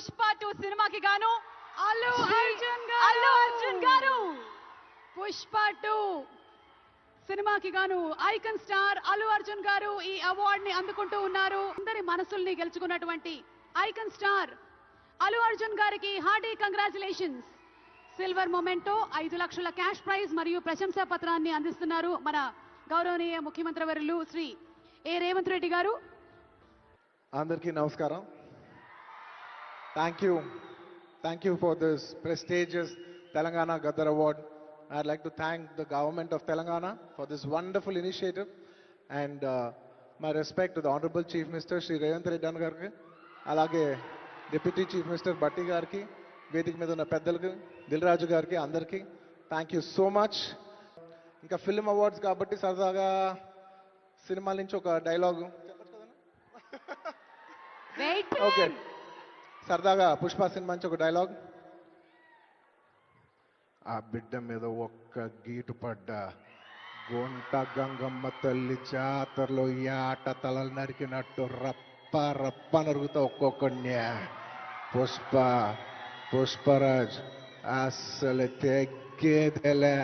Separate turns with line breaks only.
పుష్ప 2 సినిమాకి గాను అల్లు అర్జున్ గారు పుష్ప 2 సినిమాకి గాను ఐకాన్ స్టార్ అల్లు అర్జున్ గారు ఈ అవార్డ్ ని అందుకుంటూ ఉన్నారు. అందరి మనసుల్ని గెలుచుకున్నటువంటి ఐకాన్ స్టార్ అల్లు అర్జున్ గారికి హార్టీ కంగ్రాచులేషన్స్. సిల్వర్ మొమెంటో 5 లక్షల క్యాష్ ప్రైజ్ మరియు ప్రశంసా పత్రాన్ని అందిస్తున్నారు మన గౌరవనీయ ముఖ్యమంత్రి వర్యులు శ్రీ ఏ రేవంత్ రెడ్డి గారు.
అందరికీ నమస్కారం. Thank you for this prestigious Telangana Gaddar Award. I'd like to thank the government of Telangana for this wonderful initiative, and my respect to the Honorable Chief Minister Shri Revanth Reddy Gariki, alage Deputy Chief Minister Batti Gariki, వేదిక మీద ఉన్న పెద్దలకు, దిల్ రాజు గారికి, అందరికీ thank you so much. ఇంకా film awards కాబట్టి సరదాగా సినిమాల నుంచి ఒక డైలాగ్ ఓకే, సరదాగా పుష్ప సినిమా నుంచి ఒక డైలాగ్. ఆ బిడ్డ మీద ఒక్క గీటు పడ్డా గుంట గంగమ్మ తల్లి జాతరలో ఈ ఆట తలలు నరికినట్టు రప్ప రప్ప నరుగుతా ఒక్కొక్కడిని. పుష్పరాజ్ అస్సలు తెగ్గేదలే.